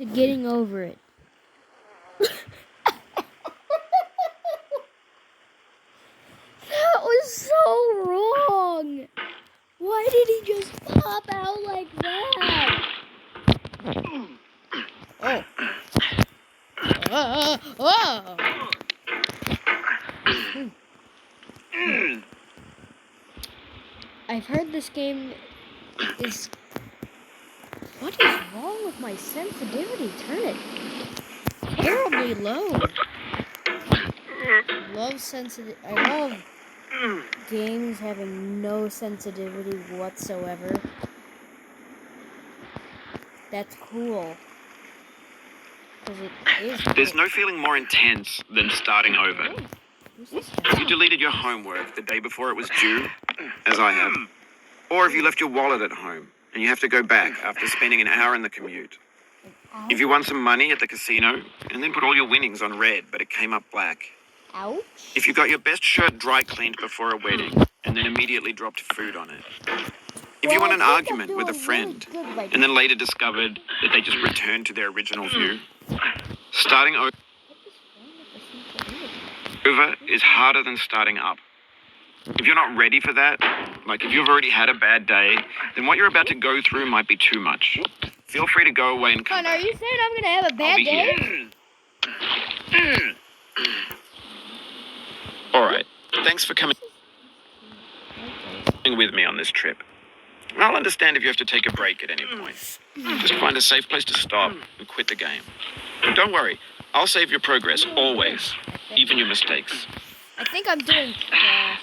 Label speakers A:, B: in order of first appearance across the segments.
A: to getting over it. That was so wrong. Why did he just pop out like that? Oh. Oh. I've heard this game is... What is wrong with my sensitivity? Turn it terribly low. I love games having no sensitivity whatsoever. That's cool. Because it is cool.
B: There's no feeling more intense than starting over. If you deleted your homework the day before it was due, as I have, or if you left your wallet at home and you have to go back after spending an hour in the commute. If you won some money at the casino and then put all your winnings on red, but it came up black.
A: Ouch.
B: If you got your best shirt dry cleaned before a wedding and then immediately dropped food on it. If you won an argument with a friend and then later discovered that they just returned to their original view. Starting over is harder than starting up. If you're not ready for that, like if you've already had a bad day, then what you're about to go through might be too much. Feel free to go away and come back.
A: Are you saying I'm going to have a bad day?
B: All right. Thanks for coming with me on this trip. I'll understand if you have to take a break at any point. Just find a safe place to stop and quit the game. And don't worry, I'll save your progress, always. Even your mistakes.
A: I think I'm doing trash.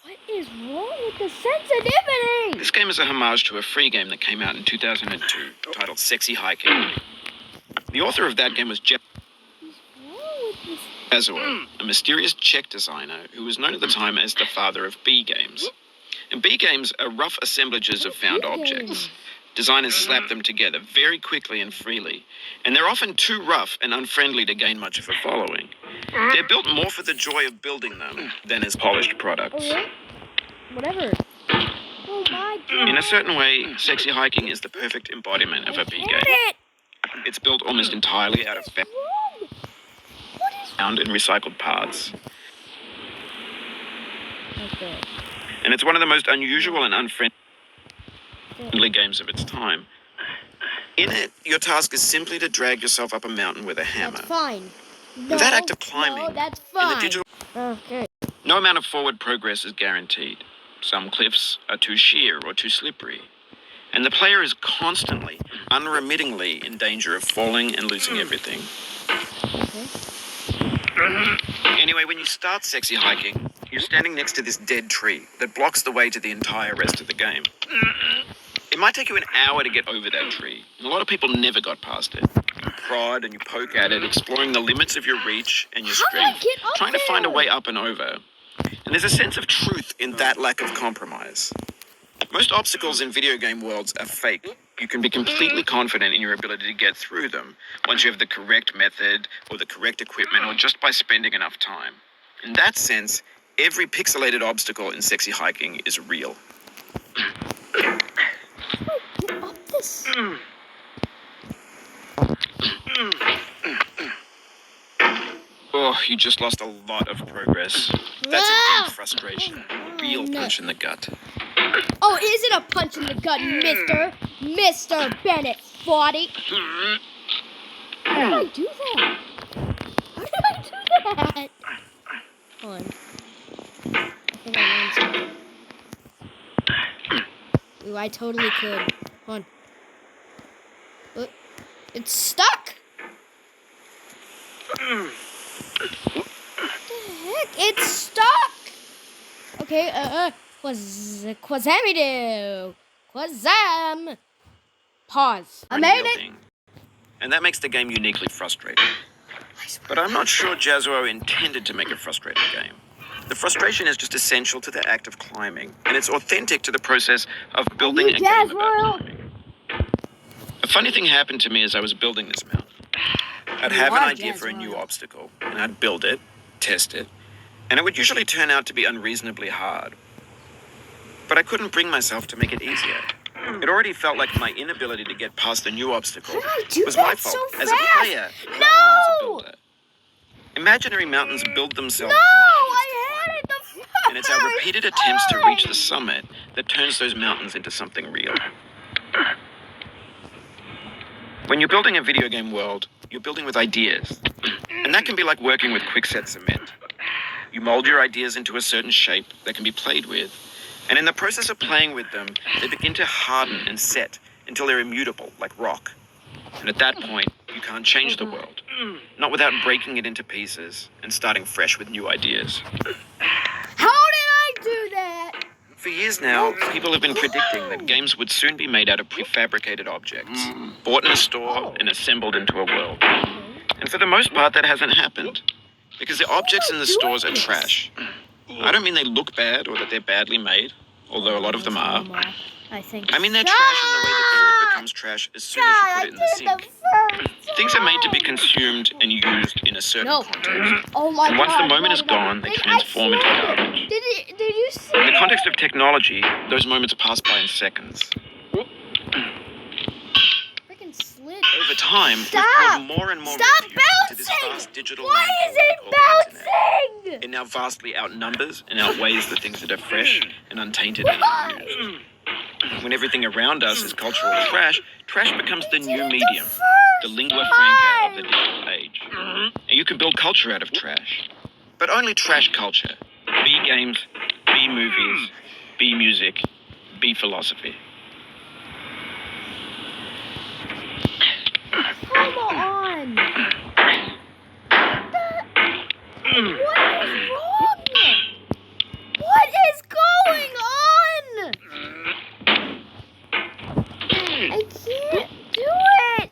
A: What is wrong with the sensitivity?
B: This game is a homage to a free game that came out in 2002, titled Sexy Hiking. The author of that game was Jazzuo, a mysterious Czech designer who was known at the time as the father of B games. And B games are rough assemblages of found objects. Designers slap them together very quickly and freely, and they're often too rough and unfriendly to gain much of a following. They're built more for the joy of building them than as polished products.
A: Whatever. Oh my God.
B: In a certain way, Sexy Hiking is the perfect embodiment of a B game. It's built almost entirely out of found and recycled parts.
A: Okay.
B: And it's one of the most unusual and unfriendly games of its time. In it, your task is simply to drag yourself up a mountain with a hammer.
A: That's fine.
B: No, that act of climbing,
A: no, that's fine.
B: In the digital,
A: okay.
B: No amount of forward progress is guaranteed. Some cliffs are too sheer or too slippery. And the player is constantly, unremittingly in danger of falling and losing everything.
A: Okay.
B: Anyway, when you start Sexy Hiking, you're standing next to this dead tree that blocks the way to the entire rest of the game. It might take you an hour to get over that tree, and a lot of people never got past it. You prod and you poke at it, exploring the limits of your reach and your strength, trying to find a way up and over. And there's a sense of truth in that lack of compromise. Most obstacles in video game worlds are fake. You can be completely confident in your ability to get through them once you have the correct method or the correct equipment or just by spending enough time. In that sense, every pixelated obstacle in Sexy Hiking is real.
A: Get up this.
B: Oh, you just lost a lot of progress. That's a deep frustration. A real punch in the gut.
A: Oh, is it a punch in the gut, Mr. Bennett 40? How did I do that? How did I do that? Hold on. I think I learned something. Ooh, I totally could. Hold on. It's stuck! What the heck? It's stuck! Okay, Quasamido! Quasam! Pause. I made it!
B: And that makes the game uniquely frustrating. But I'm not sure Jazzuo intended to make a frustrating game. The frustration is just essential to the act of climbing, and it's authentic to the process of building a game about climbing. A funny thing happened to me as I was building this mountain. I'd have an idea for a new obstacle, and I'd build it, test it, and it would usually turn out to be unreasonably hard. But I couldn't bring myself to make it easier. It already felt like my inability to get past a new obstacle
A: How did I do
B: was
A: that
B: my fault
A: so
B: as a
A: fast?
B: player, rather than as a
A: No!
B: builder. Imaginary mountains build themselves.
A: No, I had it the first
B: And it's our repeated attempts to reach the summit that turns those mountains into something real. When you're building a video game world, you're building with ideas. And that can be like working with quickset cement. You mold your ideas into a certain shape that can be played with. And in the process of playing with them, they begin to harden and set until they're immutable, like rock. And at that point, you can't change the world. Not without breaking it into pieces and starting fresh with new ideas.
A: How did I do that?
B: For years now, people have been predicting that games would soon be made out of prefabricated objects, bought in a store and assembled into a world. And for the most part, that hasn't happened. Because the objects in the stores are trash. I don't mean they look bad or that they're badly made, although a lot of them are.
A: I think.
B: I mean they're trash in the way that food becomes trash as soon as you put it in the sink. Things are made to be consumed and used in a certain context.
A: Oh my
B: And once the
A: God,
B: moment is
A: no.
B: gone, they transform into garbage.
A: Did you see?
B: In the context of technology, those moments pass by in seconds.
A: Freaking slid.
B: Over time,
A: Stop!
B: we've poured more and more
A: Stop
B: revenue into this
A: bouncing!
B: vast digital
A: Why
B: landfill
A: is it
B: called the internet.
A: bouncing?
B: It now vastly outnumbers and outweighs the things that are fresh and untainted and unused. When everything around us is cultural trash, trash becomes the new medium, the lingua franca of the digital age. And you can build culture out of trash. But only trash culture. B games, B movies, B music, B philosophy.
A: Come on. What is wrong? What is going on? I can't do it.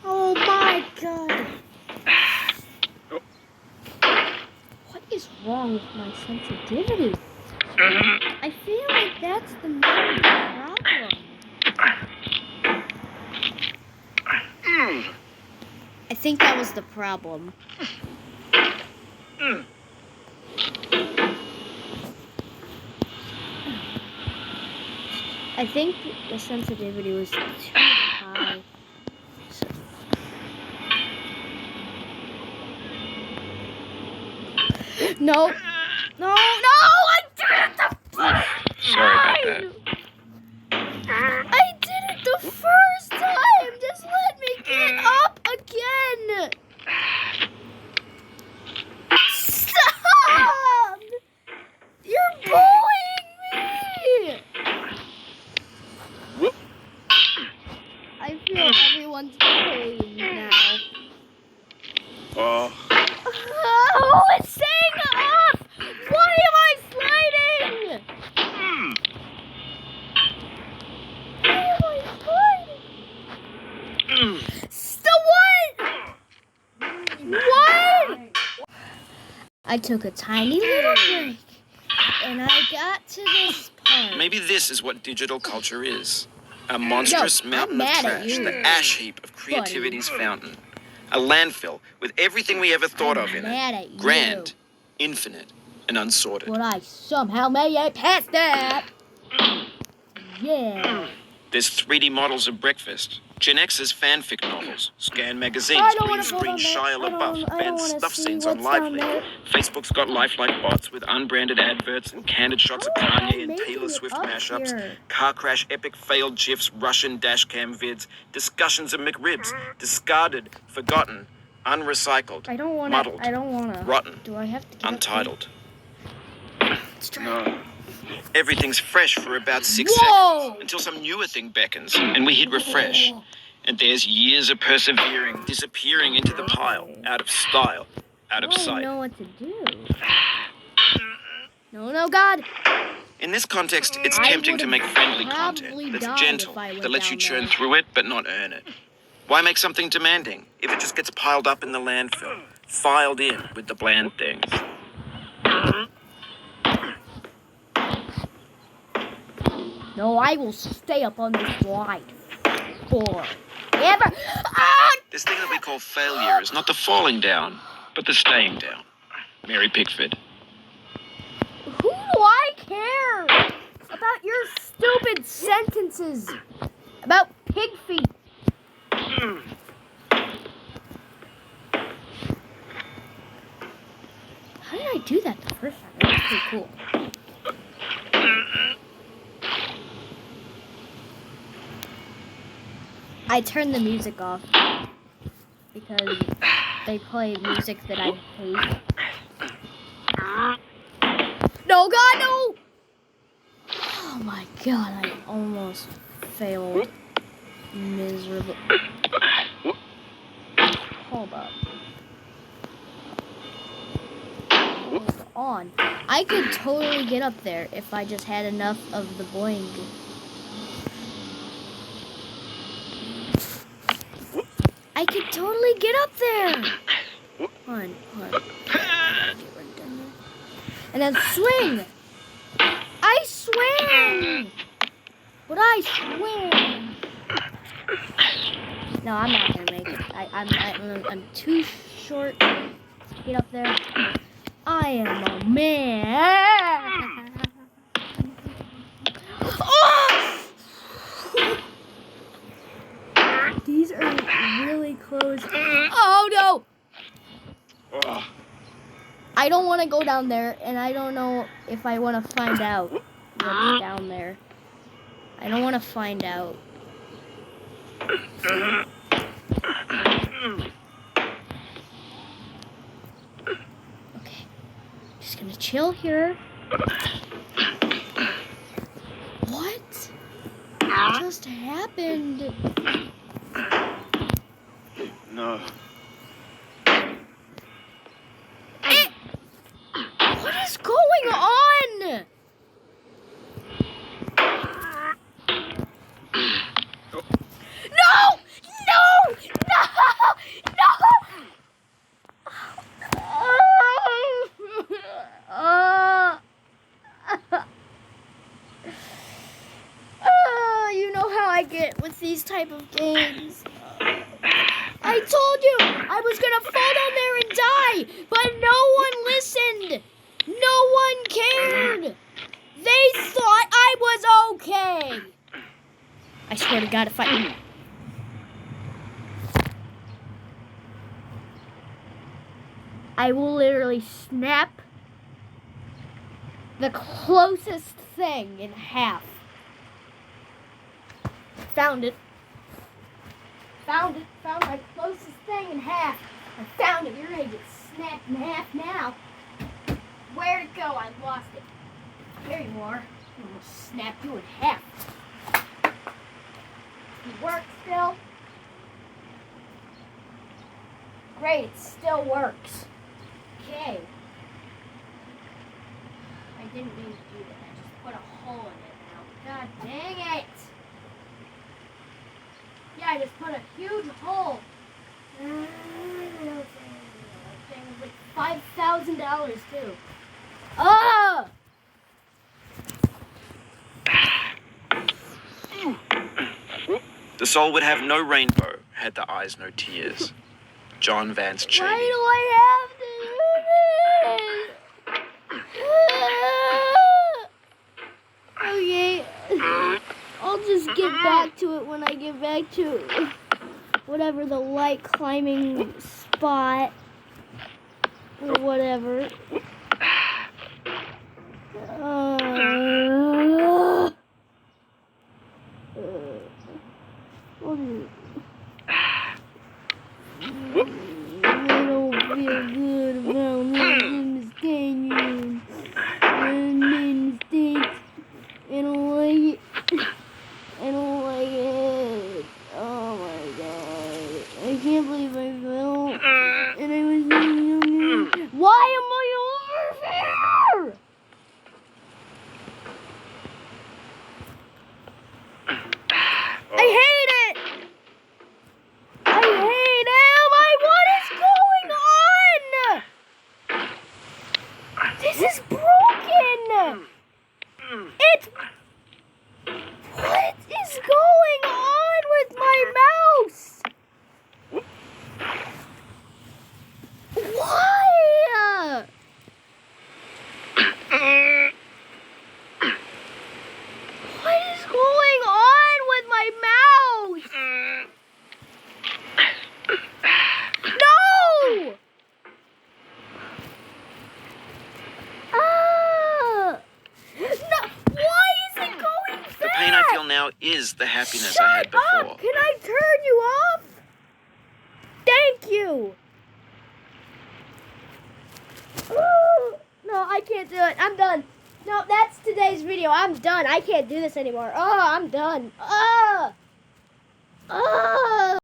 A: Oh my God. What is wrong with my sensitivity? I feel like that's the main problem. I think that was the problem. I think the sensitivity was too high. So- No. No, I did it the first
B: Sorry about that.
A: I did it the first time. Just let me get up again. Stop! You're bullying me. I feel everyone's pain now.
B: Oh,
A: Oh, it's saying off! Why am I sliding? Why am I sliding? What? I took a tiny little break, and I got to this part.
B: maybe this is what digital culture is. A monstrous
A: I'm
B: mountain of
A: mad at
B: trash,
A: you.
B: the ash heap of creativity's fountain. A landfill with everything we ever thought
A: I'm
B: of in
A: mad
B: it.
A: at you.
B: Grand, infinite, and unsorted.
A: But I somehow made it past that. Yeah.
B: There's 3D models of breakfast, Gen X's fanfic novels, Scan magazines,
A: I don't wanna
B: blue
A: vote
B: screen
A: on that.
B: Shia
A: I don't
B: LaBeouf,
A: wanna
B: banned stuff
A: see
B: scenes on
A: what's down
B: Lively.
A: there.
B: Facebook's got lifelike bots with unbranded adverts and candid shots of
A: How am I
B: Kanye and
A: making
B: Taylor
A: it
B: Swift
A: up
B: mashups,
A: here?
B: car crash epic failed GIFs, Russian dashcam vids, discussions of McRibs, discarded, forgotten, unrecycled,
A: I don't wanna.
B: muddled,
A: I don't wanna.
B: rotten,
A: Do I have to get up
B: untitled.
A: there? Let's try.
B: Everything's fresh for about 6
A: Whoa!
B: seconds until some newer thing beckons and we hit refresh. And there's years of persevering disappearing into the pile, out of style, out of
A: I don't
B: sight.
A: know what to do. No, God.
B: In this context, it's
A: I
B: tempting to
A: would've
B: make friendly
A: probably
B: content that's
A: died
B: gentle,
A: if I went
B: that lets you
A: down
B: churn
A: there.
B: through it but not earn it. Why make something demanding if it just gets piled up in the landfill, filed in with the bland things?
A: No, I will stay up on this slide forever. Ah!
B: This thing that we call failure is not the falling down, But they're staying down. Mary Pickford.
A: Who do I care about your stupid sentences about pig feet? How did I do that the first time? That was pretty cool. I turned the music off because they play music that I hate. No, God, no! Oh my God, I almost failed miserably. Hold up. Hold on. I could totally get up there if I just had enough of the boing. I could totally get up there. Hold on. And then swing. I swing. But I swing. No, I'm not gonna make it. I'm too short to get up there. I am a man. Oh! These are really close. Oh no! I don't want to go down there, and I don't know if I want to find out what's down there. I don't want to find out. Okay. Just gonna chill here. What just happened?
B: No.
A: What is going on? No! No! No! You know how I get with these type of games. I told you I was gonna fall down there and die, but no one listened. No one cared. They thought I was okay. I swear to God, if I... I will literally snap the closest thing in half. Found it. Found it. Found my closest thing in half. I found it. You're gonna get snapped in half now. Where'd it go? I lost it. There you are. I'm gonna snap you in half. It works still? Great, it still works. Okay. I didn't mean to do that. I just put a hole in it now. God dang it! Yeah, I just put a huge hole. That thing was like $5,000 too. Oh!
B: The soul would have no rainbow, had the eyes no tears. John Vance
A: Why
B: Cheney.
A: do I have to do this? Okay. I'll just get back to it when I get back to whatever the light climbing spot or whatever. I don't feel good about making mistakes. I made mistakes. I don't like it. I don't like it. Oh my God. I can't believe I fell. And I was doing. Why am I over there? I hate it. I hate it. What is going on? This is broken. It's. What is going on with my mouse? What?
B: now is the happiness
A: Shut
B: I had before.
A: up! Can I turn you off? Thank you. Ooh, no, I can't do it. I'm done. No, that's today's video. I'm done. I can't do this anymore. Oh, I'm done. Oh. Oh.